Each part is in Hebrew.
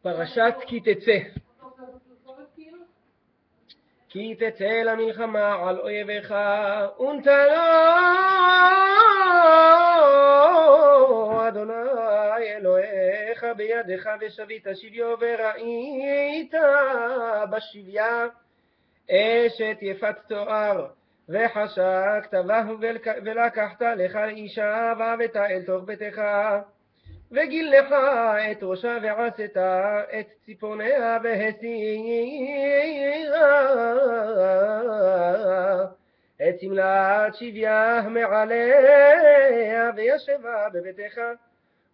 פרשת כי תצא. כי תצא למלחמה על אויביך ונתנו אדוני אלוהיך בידיך ושבית שביו וראית בשביה אשת יפת תואר וחשקת ולקחת לך אישה והבאת אל תוך ביתך וגילך את ראשה ועשית את ציפורניה והסירה את סמלת שביה מעליה וישבה בביתך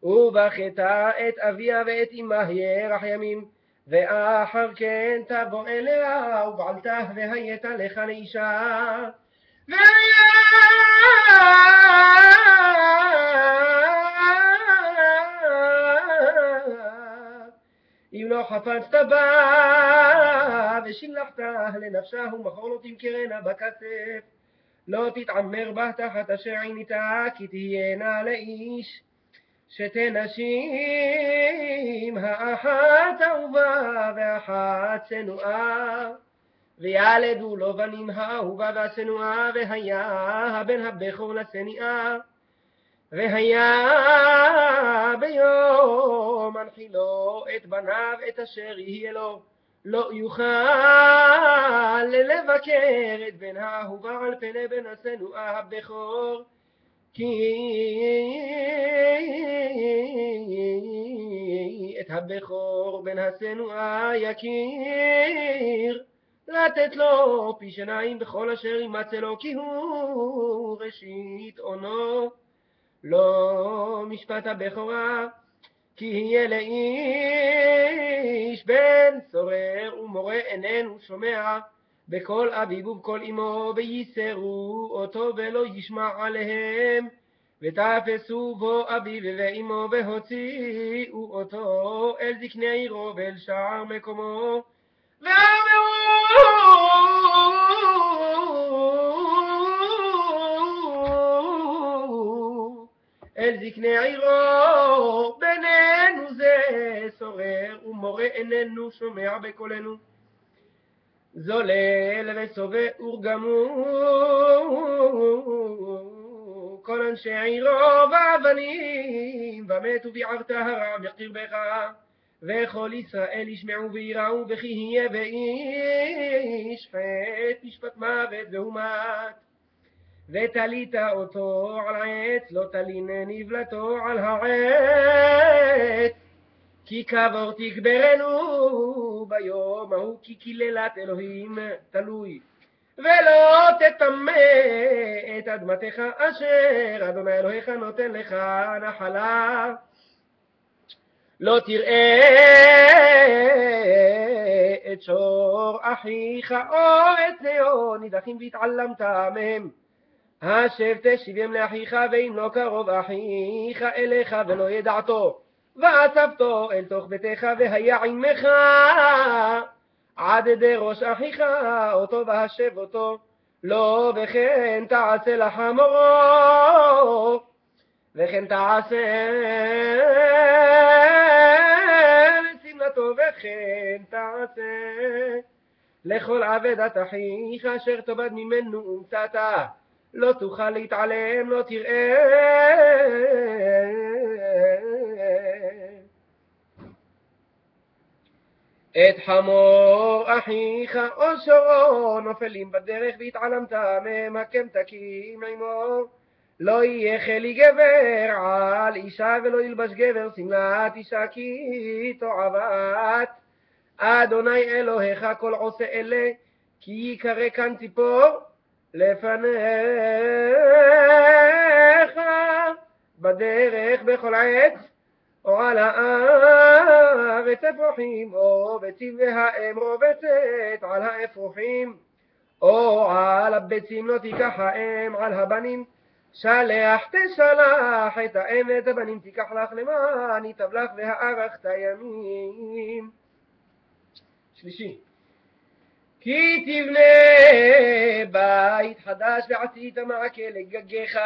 ובכית את אביה ואת אמה ירח ימים ואחר כן תבוא אליה ובעלתה והיית לך לאישה אם לא חפצת בה ושילחת לנפשה ומחור לא תמכרנה בכסף לא תתעמר בה תחת אשר עיניתה כי תהיינה לאיש שתי נשים האחת אהובה והאחת שנואה וילדו לו בנים האהובה והשנואה והיה הבן הבכור לשנאה והיה ביום הנחילו את בניו את אשר יהיה לו לא יוכל לבקר את בן האהובה על פני בן השנואה הבכור כי את הבכור בן השנואה יכיר לתת לו פי שניים בכל אשר ימצא לו כי הוא ראשית עונו לא משפט הבכורה כי יהיה לאיש בן סורר ומורה איננו שומע בכל אביו ובכל אמו וייסרו אותו ולא ישמע עליהם ותפסו בו אביו ואמו והוציאו אותו אל זקני עירו ואל שער מקומו ואמרו אל זקני עירו בינינו זה סורר ומורה איננו שומע בקולנו זולל וסובא וגמור כל אנשי עירו ואבנים ומתו ביערת הרע בקרבך וכל ישראל ישמעו ויראו וכי יהיה באיש חטא משפט מוות והוא מת ותלית אותו על העץ לא תלין נבלתו על העץ כי קבור תקברנו ביום ההוא כי קללת אלוהים תלוי ולא תטמא את אדמתך אשר אדוני אלוהיך נותן לך נחלה לא תראה את שור אחיך או את זיו נידחים והתעלמת מהם השב תשיבם לאחיך ואם לא קרוב אחיך אליך ולא ידעתו ואספתו אל תוך ביתך והיה עמך עד דראש אחיך אותו והשב אותו לא וכן תעשה לחמורו וכן תעשה לשמלתו וכן תעשה לכל עבדת אחיך אשר תאבד ממנו ומצאת לא תוכל להתעלם לא תראה את חמור אחיך או שורו נופלים בדרך והתעלמת מהם הקם תקים עמו לא יהיה חלי גבר על אישה ולא ילבש גבר שמלת אישה כי תועבת אדוני אלוהיך כל עושה אלה כי יקרא כאן ציפור לפניך בדרך בכל עת או על הארץ אפרוחים או בצים והאם רובצת על האפרוחים או על הביצים לא תיקח האם על הבנים שלח תשלח את האם ואת הבנים תיקח לך למען ייטב לך והארכת ימים שלישי כי תבנה בית חדש ועשית מעקה לגגיך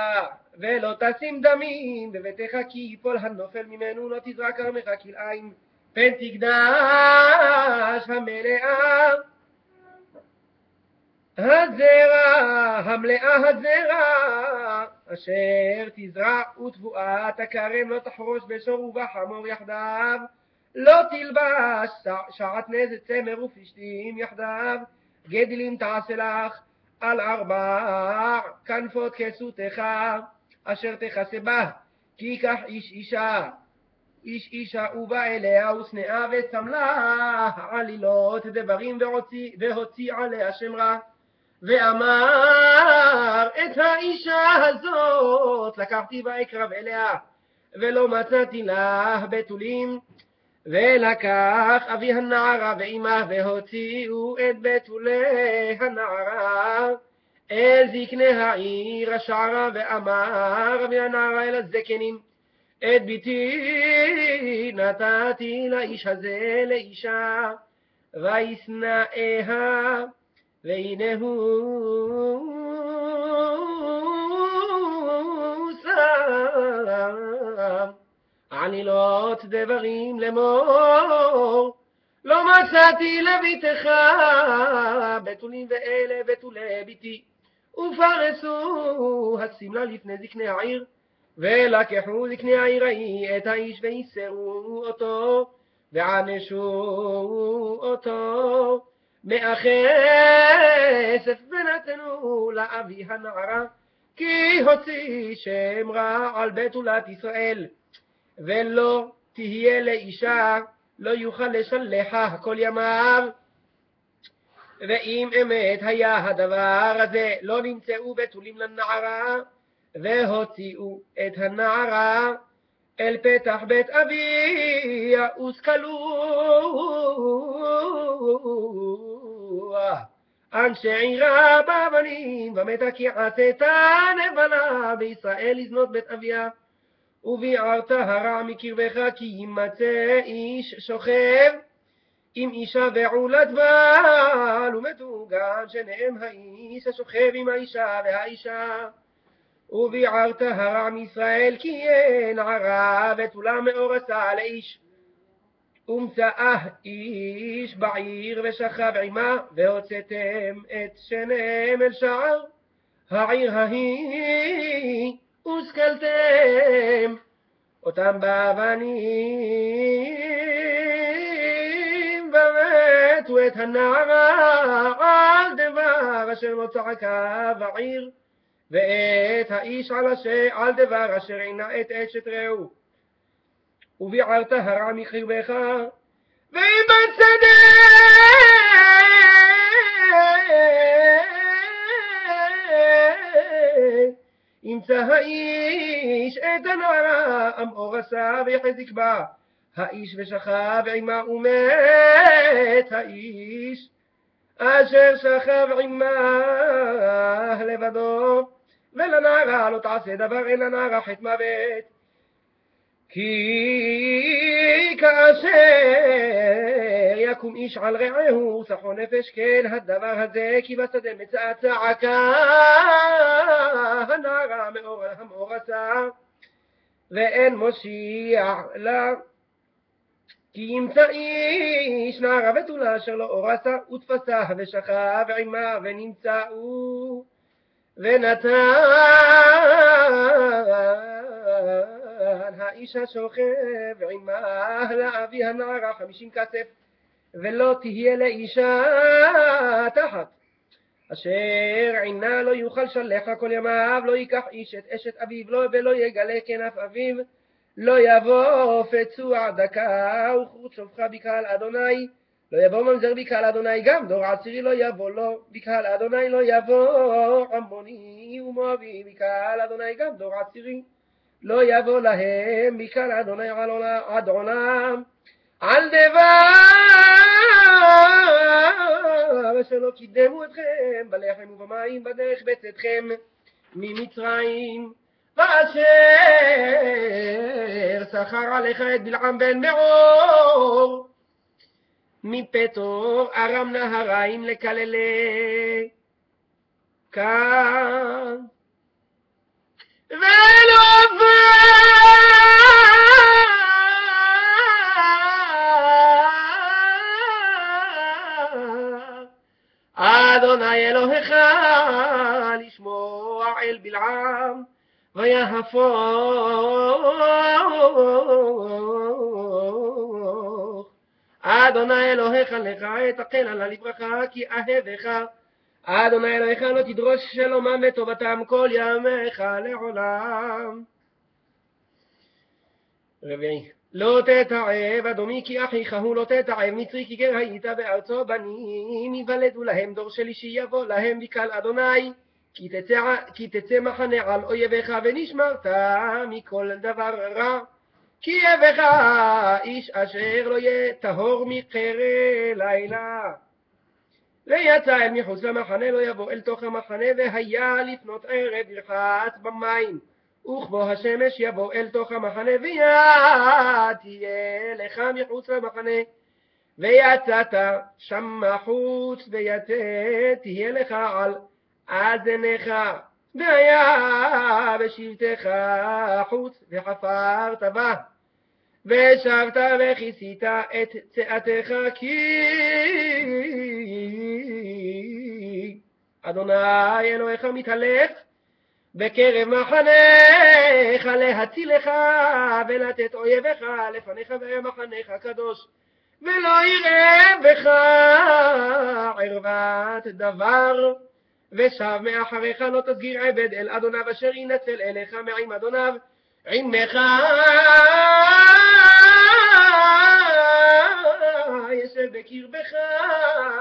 ולא תשים דמים בביתך כי יפול הנופל ממנו לא תזרק כרמך כלאיים פן תקדש המלאה הזרע אשר תזרע ותבואת הכרם לא תחרוש בשור ובחמור יחדיו לא תלבש שעטנז צמר ופשתים יחדיו גדלים תעשה לך על 4 כנפות כסותך אשר תכסה בה כי ייקח איש אישה ובא אליה ושנאה ושם לה עלילות דברים והוציא עליה שם רע ואמר את האישה הזאת לקחתי ואקרב אליה ולא מצאתי לה בתולים ולקח אבי הנערה ואימה והוציאו את בתולי הנערה אל זקני העיר השערה ואמר אבי הנערה אל הזקנים את ביתי נתתי לאיש הזה לאישה וישנאיה והנה הוא שם עלילות דברים לאמור לא מצאתי לביתך בתולים ואלה בתולי ביתי ופרסו השמלה לפני זקני העיר ולקחו זקני העיר ההיא את האיש ויסרו אותו וענשו אותו מהכסף ונתנו לאבי הנערה כי הוציא שם רע על בתולת ישראל ולא תהיה לאישה לא יוכל לשלחה כל ימיו ואם אמת היה הדבר הזה לא נמצאו בתולים לנערה והוציאו את הנערה אל פתח בית אביה וסקלו אנשי עירה באבנים ומתה כי עשתה נבלה בישראל לזנות בית אביה וביערת הרע מקרבך כי יימצא איש שוכב עם אישה ועולת בעל ומתוגן שניהם האיש השוכב עם האישה והאישה וביערת הרע מישראל כי אין ערה בתולה מאורסה לאיש ומצאה איש בעיר ושכב עמה והוצאתם את שניהם אל שער העיר ההיא וסקלתם אותם באבנים ומתו את הנערה על דבר אשר לא צעקה בעיר ואת האיש על דבר אשר עינה את אשת רעהו וביערת הרע מקרבך ואם בצדק ימצא האיש את הנערה אמור עשה ויחזיק בה האיש ושכב עמה ומת האיש אשר שכב עמה לבדו ולנערה לא תעשה דבר אין לנערה חטא מוות כי כאשר יקום איש על רעהו סחו נפש כן הדבר הזה כי בשדה מצאה צעקה הנערה המאורסה ואין מושיע לה כי ימצא איש נערה בתולה אשר לא אורסה ותפסה ושכב עמה ונמצאו ונתן האיש השוכב עמה לאבי הנערה 50 כסף ולא תהיה לאישה תחת אשר עינה לא יוכל שלחה כל ימיו לא ייקח איש את אשת אביו ולא יגלה כנף אביו לא יבוא פצוע דקה וחוט שופך בקהל אדוני לא יבוא ממזר בקהל אדוני גם דור עשירי לא יבוא לו בקהל אדוני לא יבוא עמוני ומואבי בקהל אדוני גם דור עשירי לא יבוא להם בקהל אדוני עד עולם על דבר ושלא קידמו אתכם בלחם ובמים בדרך בצאתכם ממצרים ואשר שכר עליך את בלעם בן בעור מפתור ארם נהריים לקללי כאן ולא אדוני אלוהיך לשמוע אל בלעם ויהפוך אדוני אלוהיך לך אתקן עלה לברכה כי אהבך אדוני אלוהיך לא תדרוש שלומם וטובתם כל ימיך לעולם. רביעי, לא תתעב אדומי כי אחיך הוא, לא תתעב מצרי כי גר היית בארצו, בנים יוולדו להם דור שלישי יבוא להם בקהל אדוני כי תצא מחנה על אויביך ונשמרת מכל דבר רע כי יבך איש אשר לא יהיה טהור מקרא לילה. ויצא אל מחוץ למחנה לא יבוא אל תוך המחנה והיה לפנות ערב ירחץ במים וכבוא השמש יבוא אל תוך המחנה ותהיה לך מחוץ למחנה ויצאת שם מחוץ תהיה לך על אזניך והיה בשבתך חוץ וחפרת בה ושבת וכיסית את צאתך כי אדוני אלוהיך מתהלך בקרב מחניך להצילך ולתת אויביך לפניך ומחניך קדוש ולא יראה בך ערוות דבר ושב מאחריך לא תסגיר עבד אל אדוניו אשר ינצל אליך מעם אדוניו עמך ישב בקרבך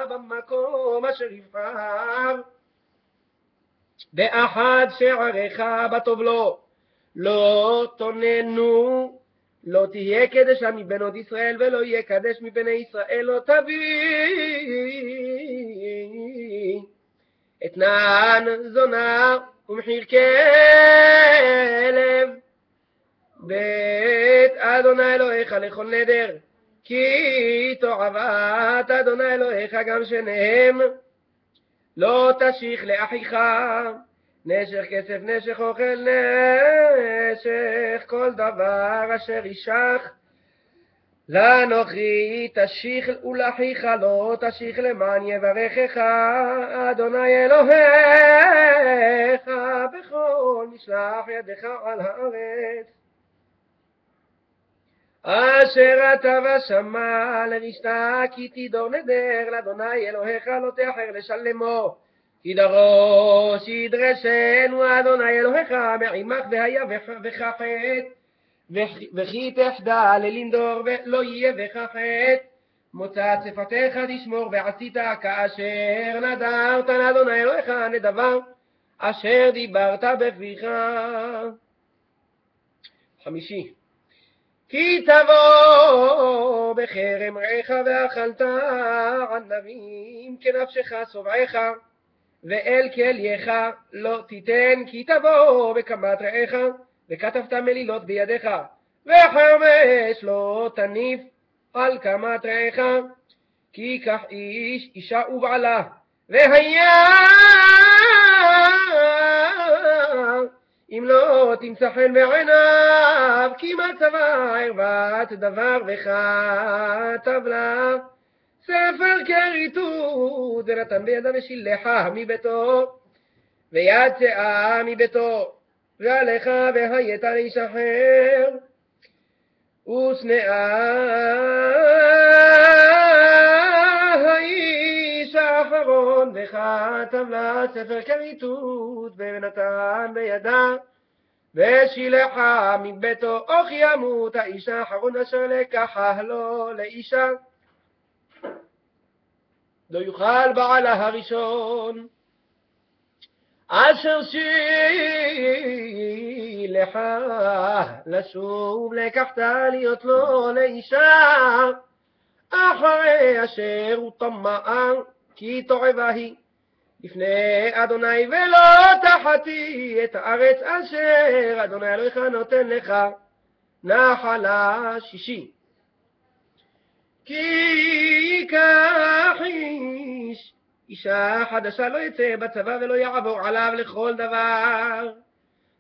במקום אשר יבחר באחד שעריך בטוב לו לא תוננו לא תהיה קדשה מבנות ישראל ולא יהיה קדש מבני ישראל לא תביא אתנן זונה ומחיר כלב בית אדוני אלוהיך לכל נדר כי תועבת אדוני אלוהיך גם שניהם לא תשיך לאחיך נשך כסף נשך אוכל נשך כל דבר אשר ישך לאנוכי תשיך ולאחיך לא תשיך למען יברכך אדוני אלוהיך בכל משלח ידך על הארץ אשר אתה ושמע לרשתה כי תדור נדר לאדוני אלוהיך לא תאחר לשלמו כי דרוש ידרשנו אדוני אלוהיך מעמך והיה בך חטא וכי תחדל לנדור ולא יהיה בך חטא מוצא שפתיך תשמור ועשית כאשר נדרת לאדוני אלוהיך נדבר אשר דיברת בפיך. חמישי, כי תבוא בחרם רעך ואכלת ענבים כנפשך שובעך ואל כלייך לא תיתן כי תבוא בקמת רעך וכתבת מלילות בידיך וחרמש לא תניף על קמת רעך כי כך איש אישה ובעלה והיה אם לא תמצא חן בעיניו כי מצבה ערוות דבר וכתב לה ספר כריתות ונתן בידה ושילחה מביתו ויצאה מביתו ועליך והיית לאיש אחר ושנאה האיש האחרון וכתב לה ספר כריתות ונתן בידה ושילחה מביתו אוך ימות האיש האחרון אשר לקחה לו לאישה לא יוכל בעלה הראשון אשר שילחה לשוב לקחת להיות לו לאישה אחרי אשר הוא טמאה כי תועבה היא לפני אדוני ולא תחתי את הארץ אשר אדוני אלוהיך נותן לך. נחלה שישי, כי ייקח איש אישה חדשה לא יצא בצבא ולא יעבור עליו לכל דבר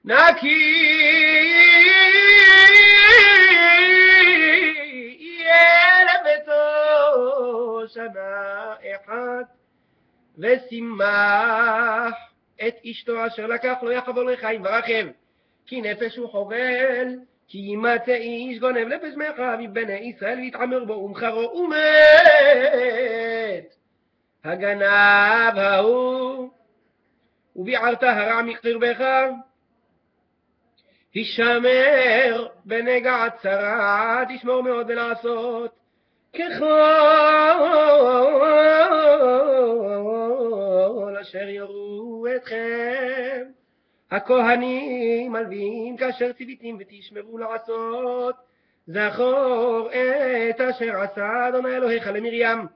נקי יהיה לביתו שנה אחת ושימח את אשתו אשר לקח לו יחבול לחיים ורחם, כי נפש הוא חובל, כי ימצא איש גונב נפש מאחיו מבני ישראל ויתעמר בו ומחרו ומת. הגנב ההוא וביערת הרע מקרבך, הישמר בנגע צרה, תשמור מאוד ולעשות ככל אשר יורו אתכם הכהנים מלווים כאשר ציוויתם ותשמרו לעשות. זכור את אשר עשה אדוני אלוהיך למרים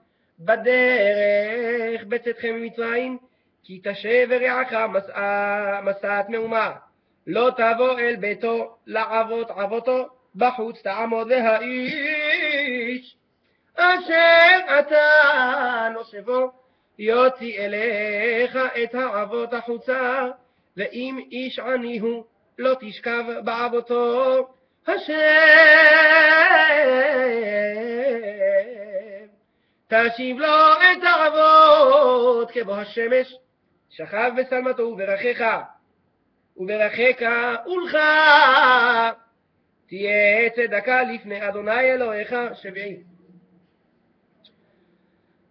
בדרך בצאתכם ממצרים, כי תשב ורעך משאת מהומה, לא תבוא אל ביתו לעבוד עבותו בחוץ תעמוד, והאיש אשר אתה נושבו יוציא אליך את העבוד החוצה, ואם איש עני הוא לא תשכב בעבותו. השם תשיב לו את העבוד כבוא השמש, שכב בשלמתו וברכך ולך תהיה צדקה לפני אדוני אלוהיך. שביעי,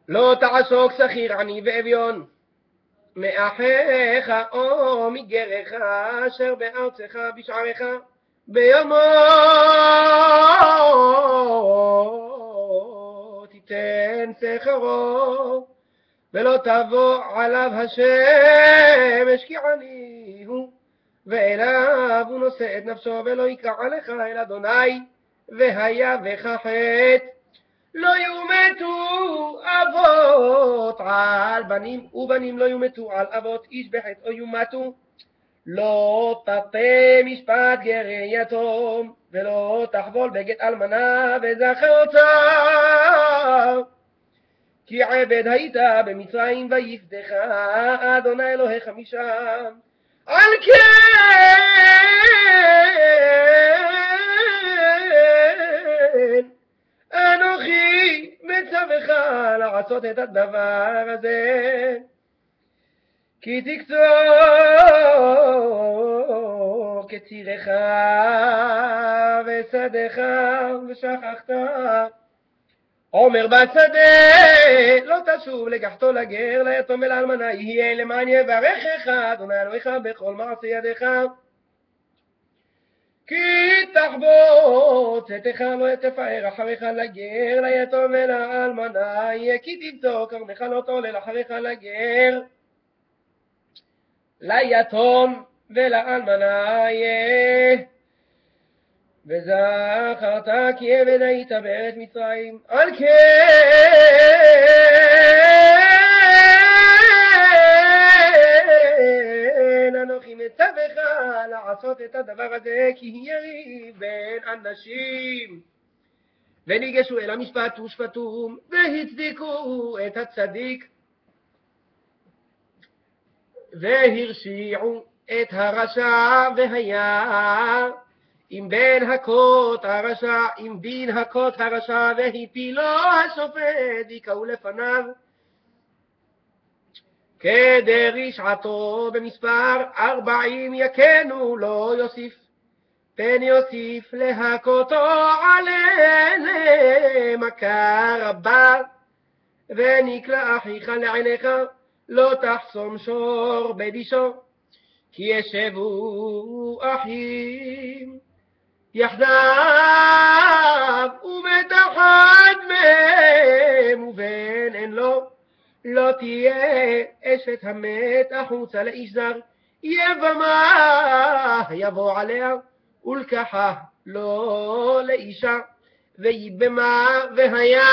לא תעסוק שכיר עני ואביון מאחיך או מגרך אשר בארצך בשעריך ביומו תיתן שכרו, ולא תבוא עליו השמש כי עני הוא, ואליו הוא נושא את נפשו, ולא יקרא עליך אל אדוני והיה בך חטא. לא יומתו אבות על בנים ובנים לא יומתו על אבות, איש בחטא או יומתו. לא תטה משפט גר יתום ולא תחבול בגט אלמנה וזכרתה, כי עבד היית במצרים ויפדך אדוני אלוהיך משם. על כן אנוכי מצווך לעשות את הדבר הזה, כי תקצור כצירך ושדך ושכחת. עומר בשדה לא תשוב לקחתו לגר ליתום ולאלמנה, יהיה למען יברכך אדוני אלוהיך בכל מעשה ידיך. כי תחבוט צאתך לא תפאר אחריך לגר ליתום ולאלמנה, יהיה כי תמצוא קרנך לא תעולל אחריך לגר ליתום ולאלמנה יהיה. וזכרת כי עבד היית בארץ מצרים. על כן אנוכי מצווך לעשות את הדבר הזה, כי יריב בין אנשים וניגשו אל המשפט ושפטו והצדיקו את הצדיק והרשיעו את הרשע, והיה אם בין הכות הרשע אם דין הכות הרשע והפילו השופט יקראו לפניו כדרשעתו במספר 40 יכנו לא יוסיף, פן יוסיף להכותו עליהם מכה רבה. ונקלע אחיך לעיניך לא תחסום שור בדישו, כי ישבו אחים יחדיו ובית אחד מהם ובן אין לו, לא תהיה אשת המת החוצה לאיש זר, יבמה יבוא עליה ולקחה לא לאישה, ויבמה והיה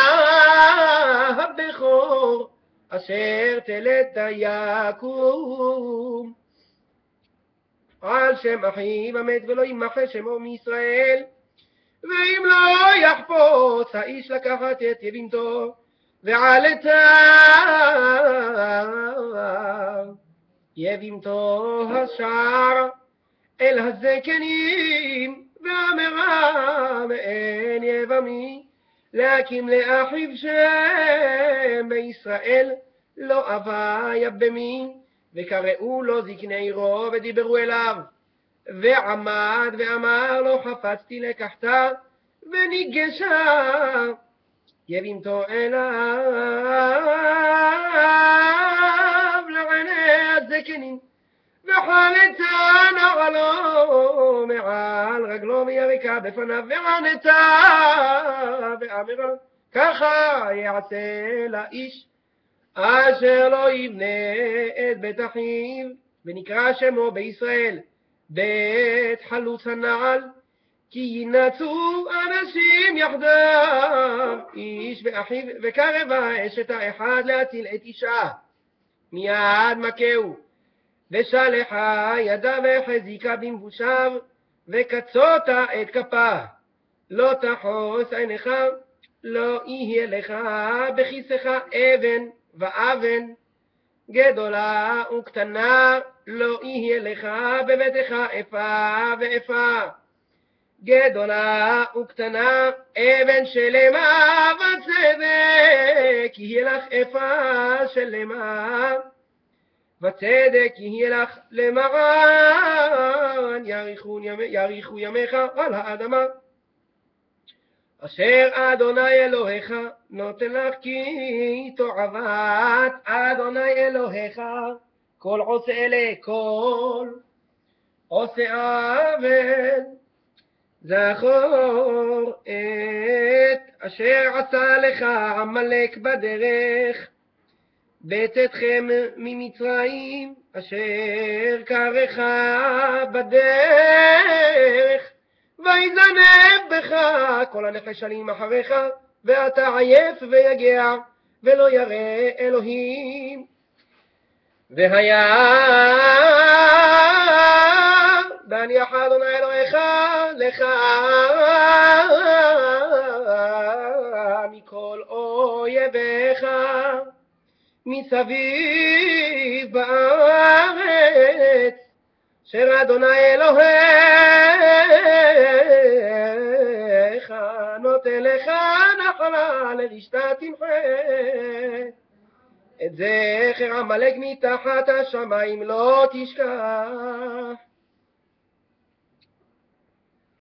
הבכור אשר תלת יקום על שם אחיו המת, ולא ימחה שמו מישראל. ואם לא יחפוץ האיש לקחת את יבימתו ועלתה יבימתו השער אל הזקנים ואמרה מאין יבמי להקים לאחיו שם בישראל, לא אביה במי, וקראו לו זקני עירו ודיברו אליו. ועמד ואמר לו חפצתי לקחתה, וניגשה יבימתו אליו לעיני הזקנים, וחלצה נעלו מעל רגלו ויריקה בפניו וענתה ואמרה ככה יעשה לאיש אשר לא יבנה את בית אחיו, ונקרא שמו בישראל בית חלוץ הנעל, כי ינצו אנשים יחדיו איש ואחיו, וקרבה אשת האחד להציל את אישה, מיד מכהו, ושלחה ידה והחזיקה במבושיו, וקצותה את כפה. לא תחוס עיניך, לא יהיה לך בכיסך אבן ואבן, גדולה וקטנה לא יהיה לך בביתך איפה ואיפה, גדולה וקטנה אבן שלמה וצדק יהיה לך איפה שלמה, וצדק יהיה לך למען יאריכו ימיך על האדמה, אשר אדוני אלוהיך נותן לך, כי תועבת אדוני אלוהיך כל עושה אלה, כל עושה עוול. זכור את אשר עשה לך עמלק בדרך בצאתכם ממצרים, אשר קרך בדרך, ויזנב בך כל הנחשלים אחריך, ואתה עייף ויגע, ולא ירא אלוהים. והיה בהניח אדוני אלוהיך לך מכל אויביך מסביב בארץ, אשר אדוני אלוהיך נותן לך נחלה לרשתה תמחה. את זכר עמלק מתחת השמיים לא תשכח.